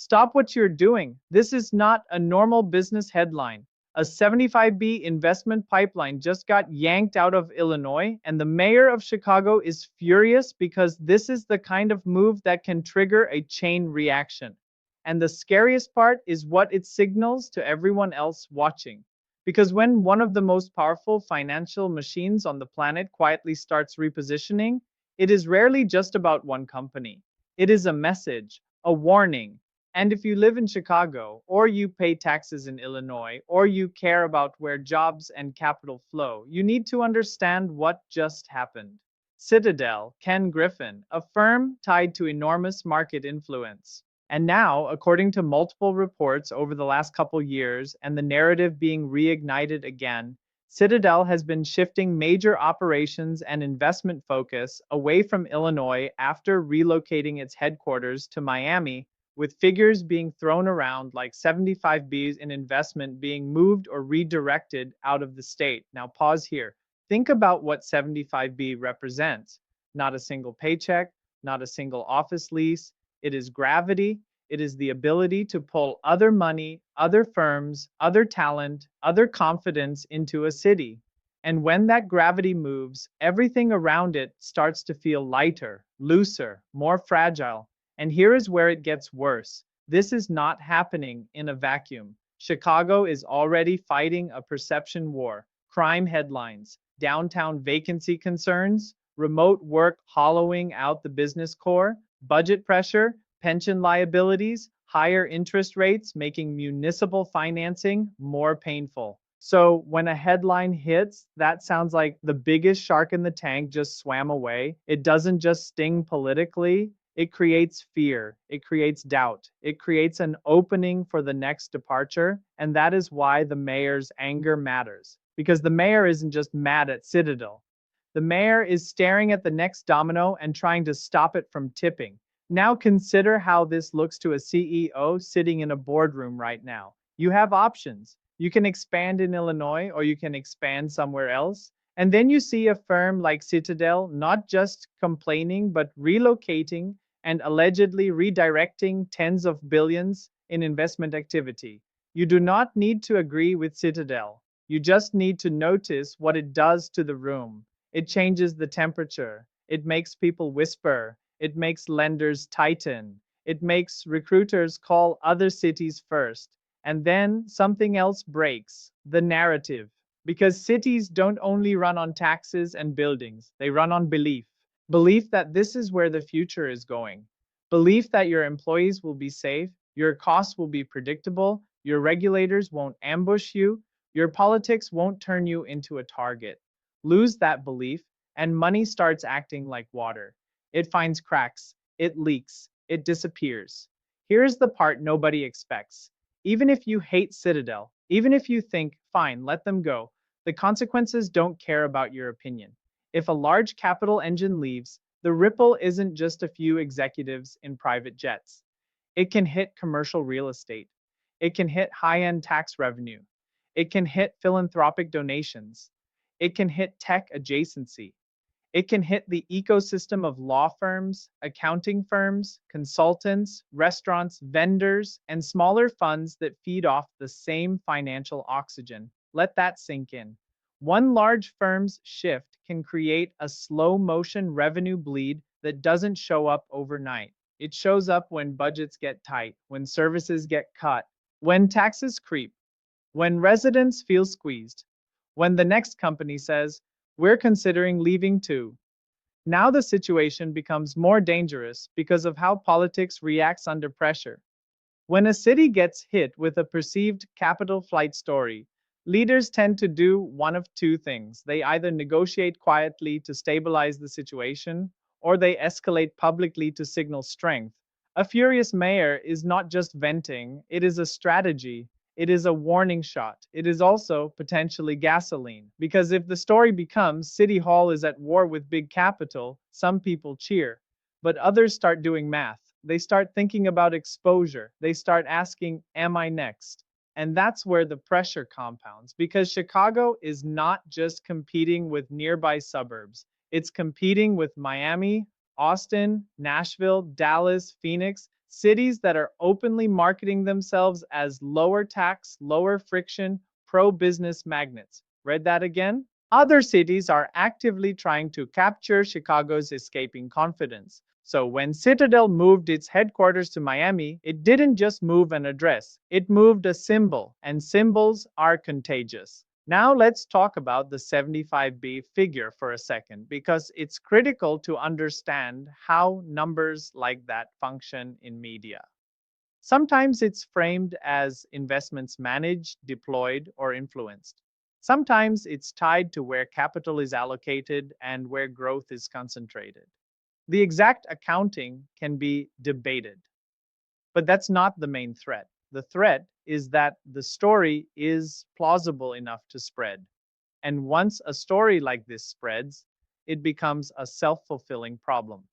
Stop what you're doing. This is not a normal business headline. A 75B investment pipeline just got yanked out of Illinois, and the mayor of Chicago is furious because this is the kind of move that can trigger a chain reaction. And the scariest part is what it signals to everyone else watching. Because when one of the most powerful financial machines on the planet quietly starts repositioning, it is rarely just about one company. It is a message, a warning. And if you live in Chicago, or you pay taxes in Illinois, or you care about where jobs and capital flow, you need to understand what just happened. Citadel, Ken Griffin, a firm tied to enormous market influence. And now, according to multiple reports over the last couple years and the narrative being reignited again, Citadel has been shifting major operations and investment focus away from Illinois after relocating its headquarters to Miami, with figures being thrown around like 75Bs in investment being moved or redirected out of the state. Now, pause here. Think about what 75B represents. Not a single paycheck, not a single office lease. It is gravity. It is the ability to pull other money, other firms, other talent, other confidence into a city. And when that gravity moves, everything around it starts to feel lighter, looser, more fragile. And here is where it gets worse. This is not happening in a vacuum. Chicago is already fighting a perception war. Crime headlines, downtown vacancy concerns, remote work hollowing out the business core, budget pressure, pension liabilities, higher interest rates making municipal financing more painful. So when a headline hits, that sounds like the biggest shark in the tank just swam away. It doesn't just sting politically, it creates fear, it creates doubt, it creates an opening for the next departure. And that is why the mayor's anger matters. Because the mayor isn't just mad at Citadel. The mayor is staring at the next domino and trying to stop it from tipping. Now consider how this looks to a CEO sitting in a boardroom right now. You have options. You can expand in Illinois or you can expand somewhere else. And then you see a firm like Citadel not just complaining, but relocating and allegedly redirecting tens of billions in investment activity. You do not need to agree with Citadel. You just need to notice what it does to the room. It changes the temperature. It makes people whisper. It makes lenders tighten. It makes recruiters call other cities first. And then something else breaks, the narrative. Because cities don't only run on taxes and buildings, they run on belief. Belief that this is where the future is going. Belief that your employees will be safe, your costs will be predictable, your regulators won't ambush you, your politics won't turn you into a target. Lose that belief, and money starts acting like water. It finds cracks, it leaks, it disappears. Here's the part nobody expects. Even if you hate Citadel, even if you think, fine, let them go, the consequences don't care about your opinion. If a large capital engine leaves, the ripple isn't just a few executives in private jets. It can hit commercial real estate. It can hit high-end tax revenue. It can hit philanthropic donations. It can hit tech adjacency. It can hit the ecosystem of law firms, accounting firms, consultants, restaurants, vendors, and smaller funds that feed off the same financial oxygen. Let that sink in. One large firm's shift can create a slow motion revenue bleed that doesn't show up overnight. It shows up when budgets get tight, when services get cut, when taxes creep, when residents feel squeezed, when the next company says, we're considering leaving too. Now the situation becomes more dangerous because of how politics reacts under pressure. When a city gets hit with a perceived capital flight story, leaders tend to do one of two things. They either negotiate quietly to stabilize the situation, or they escalate publicly to signal strength. A furious mayor is not just venting, it is a strategy. It is a warning shot. It is also potentially gasoline. Because if the story becomes City Hall is at war with big capital, some people cheer. But others start doing math. They start thinking about exposure. They start asking, am I next? And that's where the pressure compounds. Because Chicago is not just competing with nearby suburbs. It's competing with Miami, Austin, Nashville, Dallas, Phoenix, Cities that are openly marketing themselves as lower tax, lower friction, pro business magnets. Read that again? Other cities are actively trying to capture Chicago's escaping confidence. So when Citadel moved its headquarters to Miami, it didn't just move an address, it moved a symbol, and symbols are contagious. Now let's talk about the 75B figure for a second because it's critical to understand how numbers like that function in media. Sometimes it's framed as investments managed, deployed, or influenced. Sometimes it's tied to where capital is allocated and where growth is concentrated. The exact accounting can be debated, but that's not the main threat. The threat is that the story is plausible enough to spread. And once a story like this spreads, it becomes a self fulfilling problem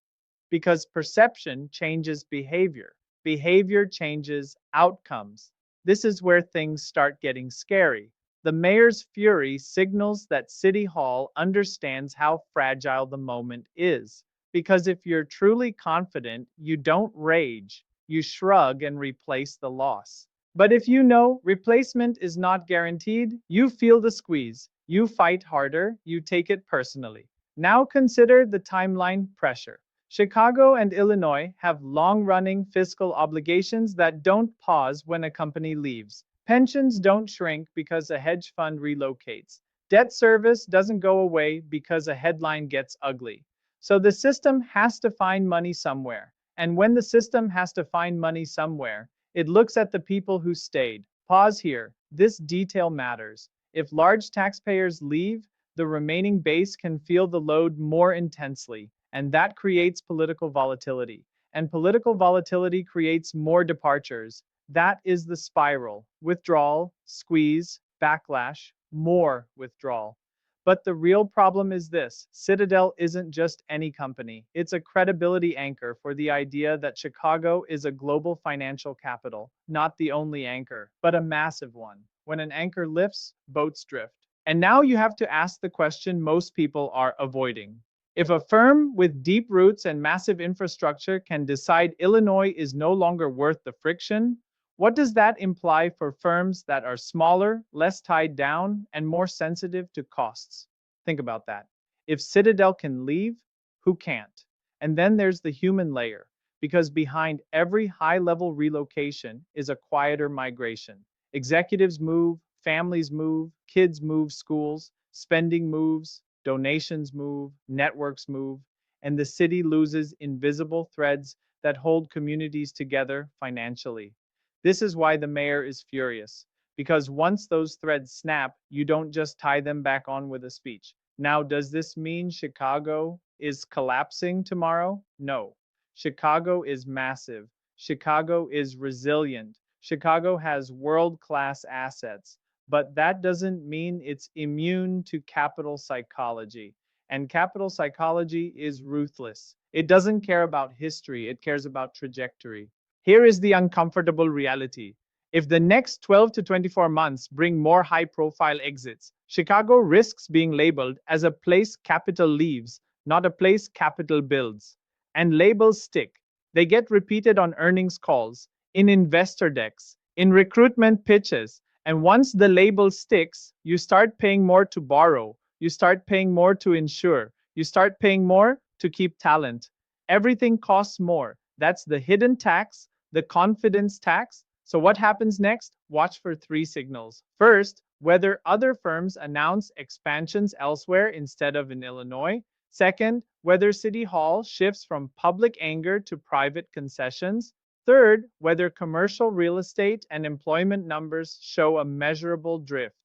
because perception changes behavior. Behavior changes outcomes. This is where things start getting scary. The mayor's fury signals that City Hall understands how fragile the moment is. Because if you're truly confident, you don't rage, you shrug and replace the loss. But if you know replacement is not guaranteed, you feel the squeeze, you fight harder, you take it personally. Now consider the timeline pressure. Chicago and Illinois have long-running fiscal obligations that don't pause when a company leaves. Pensions don't shrink because a hedge fund relocates. Debt service doesn't go away because a headline gets ugly. So the system has to find money somewhere. And when the system has to find money somewhere, it looks at the people who stayed. Pause here. This detail matters. If large taxpayers leave, the remaining base can feel the load more intensely, and that creates political volatility. And political volatility creates more departures. That is the spiral. Withdrawal, squeeze, backlash, more withdrawal. But the real problem is this: Citadel isn't just any company. It's a credibility anchor for the idea that Chicago is a global financial capital, not the only anchor, but a massive one. When an anchor lifts, boats drift. And now you have to ask the question most people are avoiding. If a firm with deep roots and massive infrastructure can decide Illinois is no longer worth the friction, what does that imply for firms that are smaller, less tied down, and more sensitive to costs? Think about that. If Citadel can leave, who can't? And then there's the human layer, because behind every high-level relocation is a quieter migration. Executives move, families move, kids move schools, spending moves, donations move, networks move, and the city loses invisible threads that hold communities together financially. This is why the mayor is furious, because once those threads snap, you don't just tie them back on with a speech. Now, does this mean Chicago is collapsing tomorrow? No. Chicago is massive. Chicago is resilient. Chicago has world-class assets, but that doesn't mean it's immune to capital psychology. And capital psychology is ruthless. It doesn't care about history, it cares about trajectory. Here is the uncomfortable reality. If the next 12 to 24 months bring more high profile exits, Chicago risks being labeled as a place capital leaves, not a place capital builds. And labels stick. They get repeated on earnings calls, in investor decks, in recruitment pitches. And once the label sticks, you start paying more to borrow, you start paying more to insure, you start paying more to keep talent. Everything costs more. That's the hidden tax, the confidence tax. So what happens next? Watch for three signals. First, whether other firms announce expansions elsewhere instead of in Illinois. Second, whether City Hall shifts from public anger to private concessions. Third, whether commercial real estate and employment numbers show a measurable drift.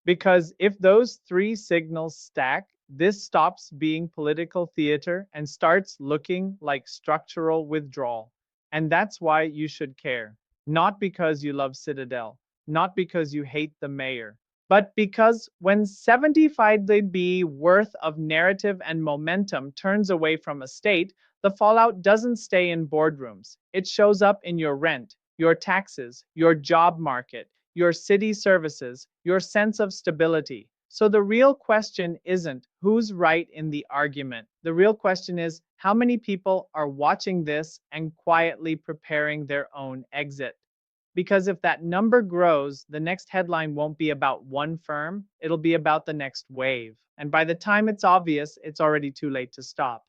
Because if those three signals stack, this stops being political theater and starts looking like structural withdrawal. And that's why you should care. Not because you love Citadel, not because you hate the mayor, but because when 75B worth of narrative and momentum turns away from a state, the fallout doesn't stay in boardrooms. It shows up in your rent, your taxes, your job market, your city services, your sense of stability. So the real question isn't who's right in the argument. The real question is how many people are watching this and quietly preparing their own exit. Because if that number grows, the next headline won't be about one firm, it'll be about the next wave. And by the time it's obvious, it's already too late to stop.